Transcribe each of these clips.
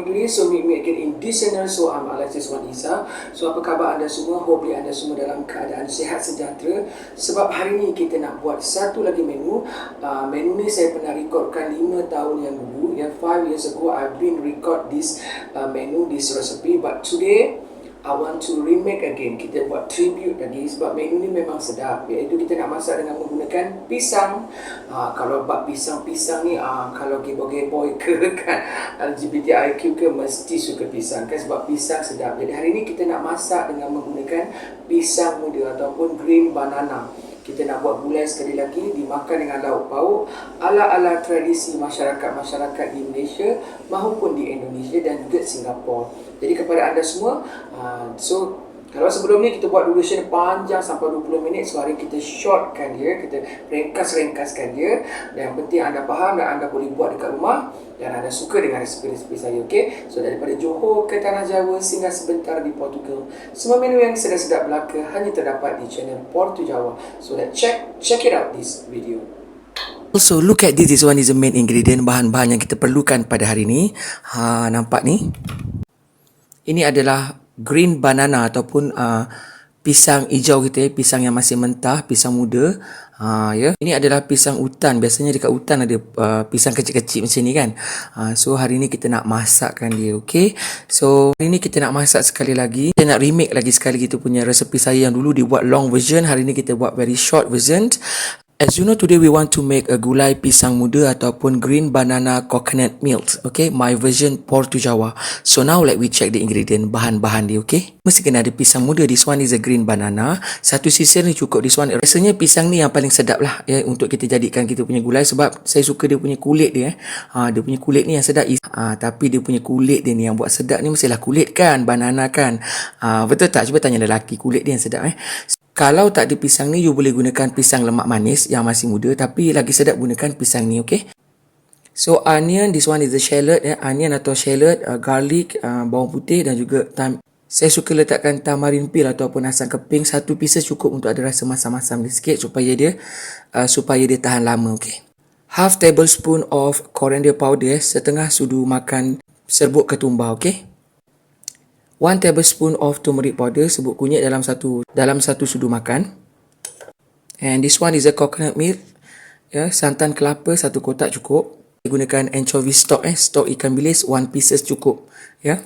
morning today. So meet me again in this channel. So I'm Alexis Wan Isa. So apa khabar anda semua? Hopefully anda semua dalam keadaan sihat sejahtera. Sebab hari ni kita nak buat satu lagi menu. Menu ni saya pernah rekodkan 5 tahun yang dulu. 5 years ago I've been record this menu, this recipe. But today I want to remake again. Kita buat tribute lagi sebab menu ni memang sedap. Iaitu kita nak masak dengan menggunakan pisang. Kalau bab pisang-pisang ni, kalau geboy-geboy ke kan LGBTIQ ke mesti suka pisang kan, sebab pisang sedap. Jadi hari ni kita nak masak dengan menggunakan pisang muda ataupun green banana. Kita nak buat gulai sekali lagi, dimakan dengan lauk pauk ala-ala tradisi masyarakat-masyarakat di Malaysia maupun di Indonesia dan juga Singapura. Jadi kepada anda semua, kalau sebelum ni kita buat duration panjang sampai 20 minit, so hari kita shortkan dia, kita ringkaskan dia. Dan yang penting anda faham dan anda boleh buat dekat rumah dan anda suka dengan resipi-resipi saya, okey? So daripada Johor ke Tanah Jawa singgah sebentar di Portugal, semua menu yang sedap-sedap belaka hanya terdapat di channel Portu Jawa. So let's check it out this video. Also look at this one is the main ingredient, bahan-bahan yang kita perlukan pada hari ni. Nampak ni? Ini adalah green banana ataupun pisang hijau kita, pisang yang masih mentah, pisang muda. Ini adalah pisang hutan. Biasanya dekat hutan ada pisang kecil-kecil macam ni kan. So hari ni kita nak masakkan dia, okey. So hari ni kita nak masak sekali lagi. Kita nak remake lagi sekali kita punya resepi saya yang dulu dibuat long version. Hari ni kita buat very short version. As you know, today we want to make a gulai pisang muda ataupun green banana coconut milk. Okay, my version Portu Jawa. So now let we check the ingredient, bahan-bahan dia, okay. Mesti kena ada pisang muda. This one is a green banana. Satu sisir ni cukup. This one rasanya pisang ni yang paling sedap lah ya, untuk kita jadikan kita punya gulai. Sebab saya suka dia punya kulit dia. Dia punya kulit ni yang sedap. Tapi dia punya kulit dia ni yang buat sedap ni mestilah kulit kan, banana kan. Betul tak? Cuba tanya lelaki, kulit dia yang sedap Kalau tak ada pisang ni, you boleh gunakan pisang lemak manis yang masih muda. Tapi lagi sedap gunakan pisang ni, okay. So, onion, this one is the shallot. Onion atau shallot, garlic, bawang putih dan juga saya suka letakkan tamarin peel ataupun asam keping. 1 pieces cukup untuk ada rasa masam-masam sikit supaya dia tahan lama, okay. Half tablespoon of coriander powder, setengah sudu makan serbuk ketumbar, okay. 1 tablespoon of turmeric powder, serbuk kunyit dalam satu sudu makan. And this one is a coconut milk. Santan kelapa 1 kotak cukup. Gunakan anchovy stock stok ikan bilis 1 pieces cukup. Saya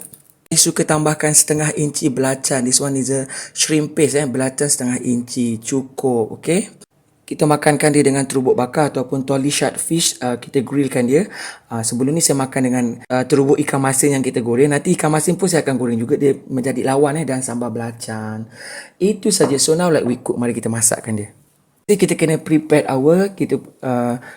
suka tambahkan setengah inci belacan. This one is a shrimp paste belacan setengah inci cukup, okay. Kita makankan dia dengan terubuk bakar ataupun toli shad fish. Kita grillkan dia. Sebelum ni saya makan dengan terubuk ikan masin yang kita goreng. Nanti ikan masin pun saya akan goreng juga. Dia menjadi lawan dan sambal belacan. Itu saja. So now like we cook. Mari kita masakkan dia. Jadi kita kena prepare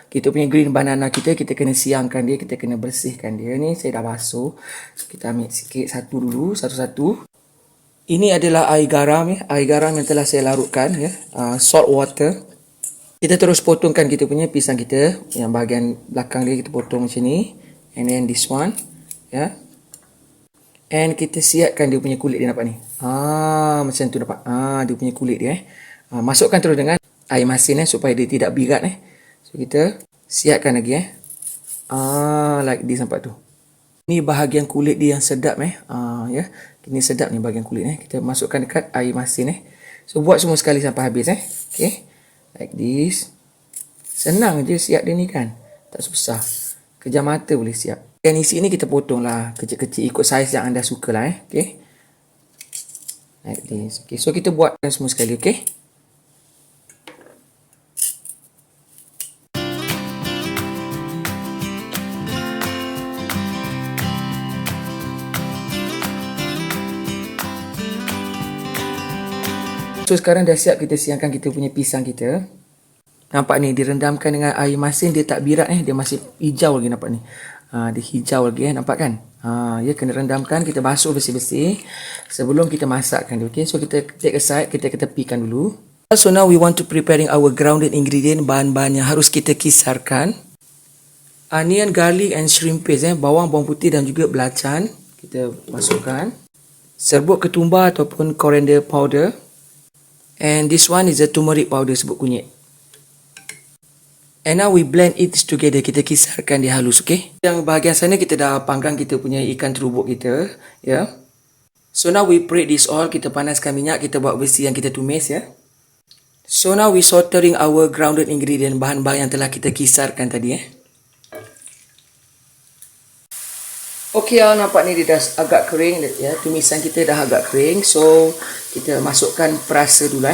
kita punya green banana kita kena siangkan dia. Kita kena bersihkan dia. Ni saya dah basuh. Kita ambil sikit satu-satu. Ini adalah air garam air garam yang telah saya larutkan salt water. Kita terus potongkan kita punya pisang kita. Yang bahagian belakang dia kita potong macam ni. And then this one. And kita siapkan dia punya kulit dia, nampak ni. Macam tu dapat. Dia punya kulit dia. Masukkan terus dengan air masin supaya dia tidak birat. So kita siapkan lagi. Like this, nampak tu. Ni bahagian kulit dia yang sedap. Ini sedap ni bahagian kulit. Kita masukkan dekat air masin. So buat semua sekali sampai habis. Okay. Like this. Senang je siap dia ni kan. Tak susah. Kejam mata boleh siap. Dan isi ni kita potong lah kecil-kecil ikut saiz yang anda suka lah. Okay. Like this. Okay. So kita buat semua sekali. Okay. So sekarang dah siap kita siangkan kita punya pisang kita. Nampak ni direndamkan dengan air masin, dia tak birat dia masih hijau lagi, nampak ni. Dia hijau lagi nampak kan? Dia kena rendamkan, kita basuh bersih-bersih sebelum kita masakkan dia, okey. So kita take aside, kita ketepikan dulu. So now we want to preparing our grounded ingredient, bahan-bahan yang harus kita kisarkan. Onion, garlic and shrimp paste bawang putih dan juga belacan kita masukkan. Serbuk ketumbar ataupun coriander powder. And this one is a turmeric powder, serbuk kunyit. And now we blend it together. Kita kisarkan dia halus, okay? Yang bahagian sana kita dah panggang kita punya ikan terubuk kita, ya. So now we prep this all. Kita panaskan minyak, kita buat besi yang kita tumis, ya. So now we sorting our grounded ingredient, bahan-bahan yang telah kita kisarkan tadi, Okay, nampak ni dia dah agak kering, ya. Tumisan kita dah agak kering. So kita masukkan perasa dulu,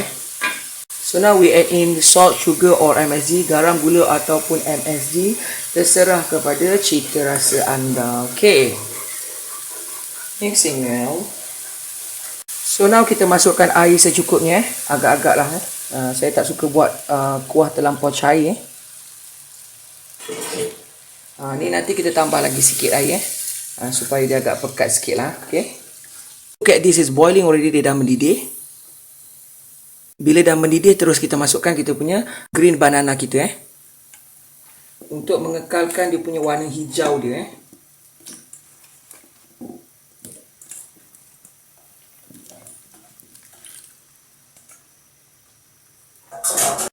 So now we add in salt, sugar or MSG, garam, gula ataupun MSG. Terserah kepada cita rasa anda. Okay. Mixing well. So now kita masukkan air secukupnya. Agak-agak lah. Saya tak suka buat kuah terlampau cair. Ni nanti kita tambah lagi sikit air. Supaya dia agak pekat sikit lah. Okay. Look at this, is boiling already. Dia dah mendidih. Bila dah mendidih, terus kita masukkan kita punya green banana kita, untuk mengekalkan dia punya warna hijau dia,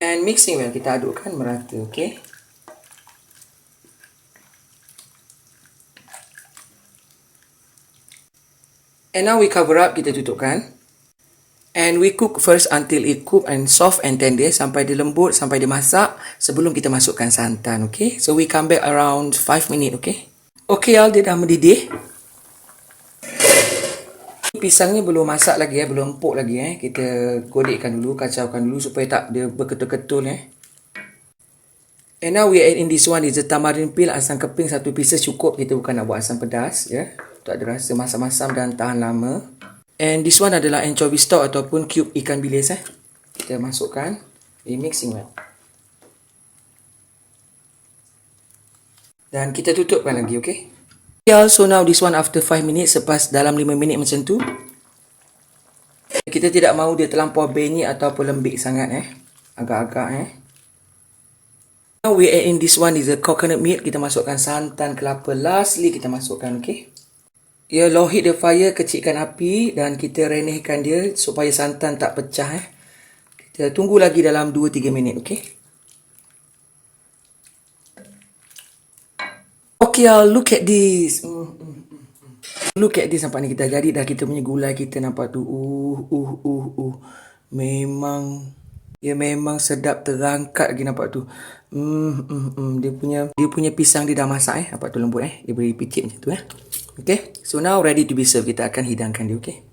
And mixing well, kita adukkan merata, okay? And now we cover up, kita tutupkan. And we cook first until it cook and soft and tender, sampai dia lembut, sampai dia masak, sebelum kita masukkan santan, okay? So we come back around 5 minutes, okay? Okay, dia dah mendidih. Pisangnya belum masak lagi, belum empuk lagi, Kita godekkan dulu, kacaukan dulu supaya tak dia berketul-ketul, And now we add in this one is the tamarind peel, asam keping 1 pieces cukup. Kita bukan nak buat asam pedas, tak ada rasa masam-masam dan tahan lama. And this one adalah anchovy stock ataupun cube ikan bilis, Kita masukkan. We mixing well. Dan kita tutupkan lagi, okay? So now this one after 5 minutes, selepas dalam 5 minit macam tu. Kita tidak mahu dia terlampau benyek ataupun lembik sangat, Agak-agak, Now we add in this one is the coconut milk. Kita masukkan santan, kelapa. Lastly kita masukkan, okay? Low heat the fire, kecilkan api dan kita renehkan dia supaya santan tak pecah, Kita tunggu lagi dalam 2-3 minit, okay? Okay, look at this. Look at this, nampak ni kita jadi dah kita punya gulai kita, nampak tu. Memang sedap, terangkat lagi, nampak tu. Dia punya pisang dia dah masak, nampak tu lembut, Dia beri picit macam tu, Okay, so now ready to be served. Kita akan hidangkan dia, okay?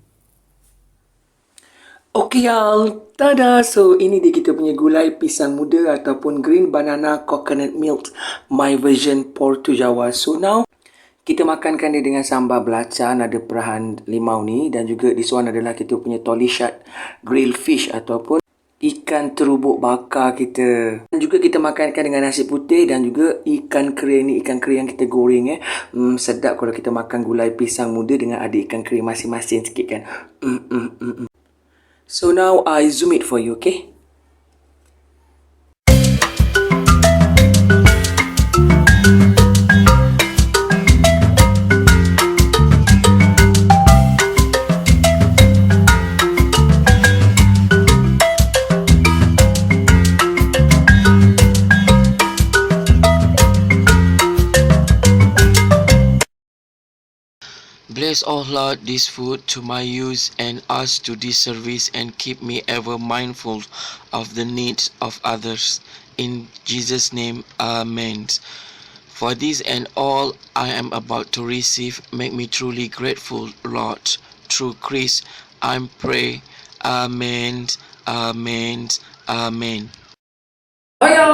Okay, tada! So, ini dia kita punya gulai pisang muda ataupun green banana coconut milk, my version Portu Jawa. So, now kita makankan dia dengan sambal belacan, ada perahan limau ni, dan juga this one adalah kita punya tolishat grilled fish ataupun ikan terubuk bakar kita. Dan juga kita makankan dengan nasi putih dan juga ikan kering ni, ikan kering yang kita goreng, sedap kalau kita makan gulai pisang muda dengan ada ikan kering masing-masing sikit, kan. So now I zoom it for you, okay? Bless, O Lord, this food to my use and us to this service, and keep me ever mindful of the needs of others. In Jesus' name, Amen. For this and all I am about to receive, make me truly grateful, Lord. Through Christ, I pray. Amen. Amen. Amen.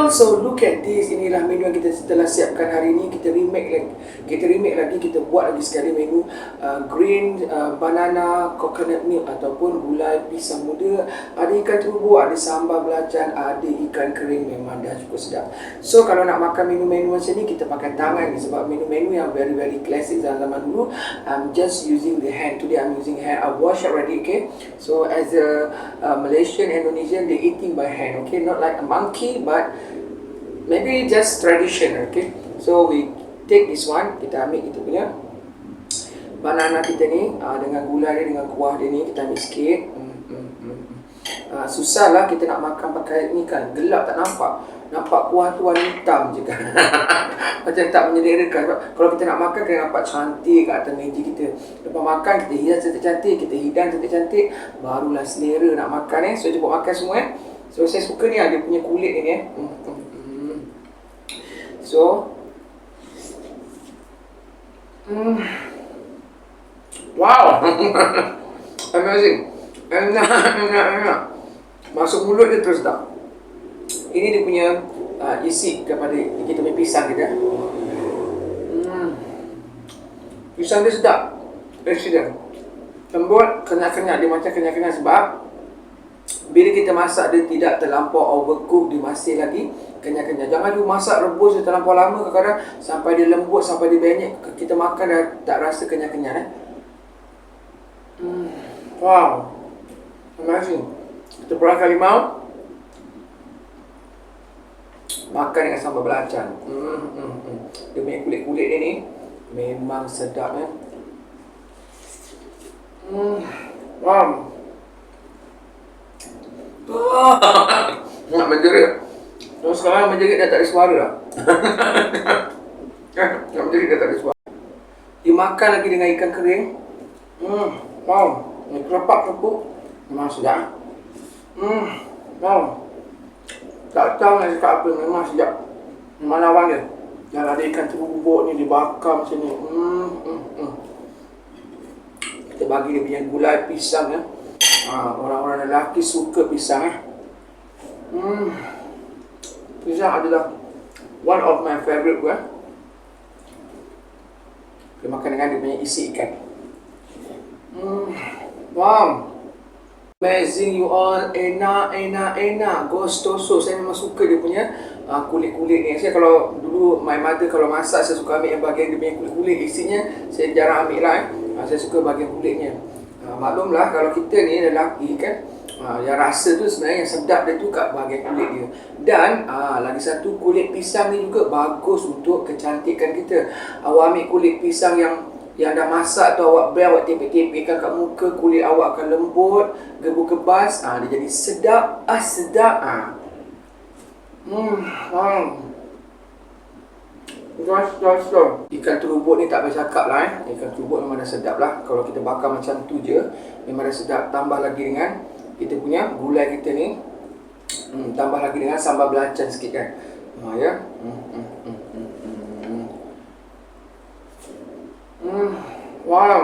So look at this. Inilah menu yang kita telah siapkan hari ini. Kita remake lagi, kita buat lagi sekali menu green banana coconut milk ataupun gulai pisang muda. Ada ikan terubuk, ada sambal belacan, ada ikan kering. Memang dah cukup sedap. So kalau nak makan menu-menu macam ni, kita pakai tangan ni, sebab menu-menu yang very classic zaman dulu, I'm just using the hand. Today I'm using hand. I wash already, okay? So as a Malaysian, Indonesian, they eating by hand, okay? Not like a monkey, but maybe just tradition, okay? So we take this one, kita ambil kita punya banana kita ni dengan gula dia, dengan kuah dia ni, kita ambil sikit. Susahlah kita nak makan pakai ni kan, gelap tak nampak. Nampak kuah tu warna hitam je kan. Macam tak menyelerakan. Sebab kalau kita nak makan kena nampak cantik kat atas meja kita. Lepas makan kita hias cantik-cantik, kita hidang cantik-cantik, barulah selera nak makan So jemput makan semua So saya suka ni dia punya kulit ni So wow. Amazing. Enak. Masuk mulut dia terus tak. Ini dia punya isi kepada kita punya pisang kita. Pisang dia sedap. Excellent. Lembut, kenyal-kenyal. Dia macam kenyal-kenyal sebab bila kita masak dia tidak terlampau overcook, dia masih lagi kenyal-kenyal. Jangan you masak rebus dia terlampau lama, kadang-kadang sampai dia lembut, sampai dia benyek, kita makan dah tak rasa kenyal-kenyal Wow. Amazing. Kita perahkan limau. Makan dengan sambal belacan. Dia punya kulit-kulit dia ni memang sedap Wow. Nak menjerit. Terus sekarang menjerit dah tak ada suara dah. Nak menjerit dah tak ada suara. Dimakan lagi dengan ikan kering. Wow. Ni kerepak-kerepuk. Memang sedap. Wow. Tak tahu nak cakap apa, memang sedap. Memang lawan dia. Dan ada ikan terubuk ni dibakar macam ni. Kita bagi dia punya gulai pisang orang-orang lelaki suka pisang Pisang adalah one of my favorite Kita makan dengan dia punya isi ikan. Wow. Amazing you all. Enak. Gustoso. Saya memang suka dia punya kulit-kulit ni. Saya kalau dulu my mother kalau masak, saya suka ambil yang bahagian dia punya kulit-kulit. Isinya saya jarang ambil lah saya suka bahagian kulitnya. Maklumlah kalau kita ni lelaki kan, yang rasa tu sebenarnya yang sedap dia tu kat bahagian kulit dia. Dan lagi satu, kulit pisang ni juga bagus untuk kecantikan kita. Awak ambil kulit pisang yang dah masak tu, awak blend, awak tepek-tepekkan kat muka, kulit awak akan lembut, gebu-gebas, dia jadi sedap, sedap. Ikan terubuk ni tak payah cakap lah Ikan terubuk memang dah sedap lah. Kalau kita bakar macam tu je, memang dah sedap. Tambah lagi dengan kita punya gulai kita ni, tambah lagi dengan sambal belacan sikit kan. Wow.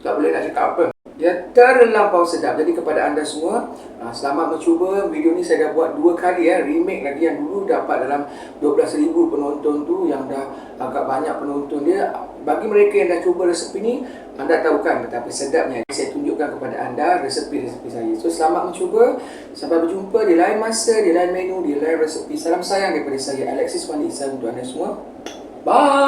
Tak boleh nak cakap apa. Dia terlampau sedap. Jadi kepada anda semua, selamat mencuba. Video ni saya dah buat 2 kali remake lagi. Yang dulu dapat dalam 12,000 penonton tu, yang dah agak banyak penonton dia. Bagi mereka yang dah cuba resepi ni, anda tahu kan betapa sedapnya. Saya tunjukkan kepada anda resepi-resepi saya. So selamat mencuba. Sampai berjumpa di lain masa, di lain menu, di lain resepi. Salam sayang daripada saya, Alexis Wandi Ihsan, untuk anda semua. Bye.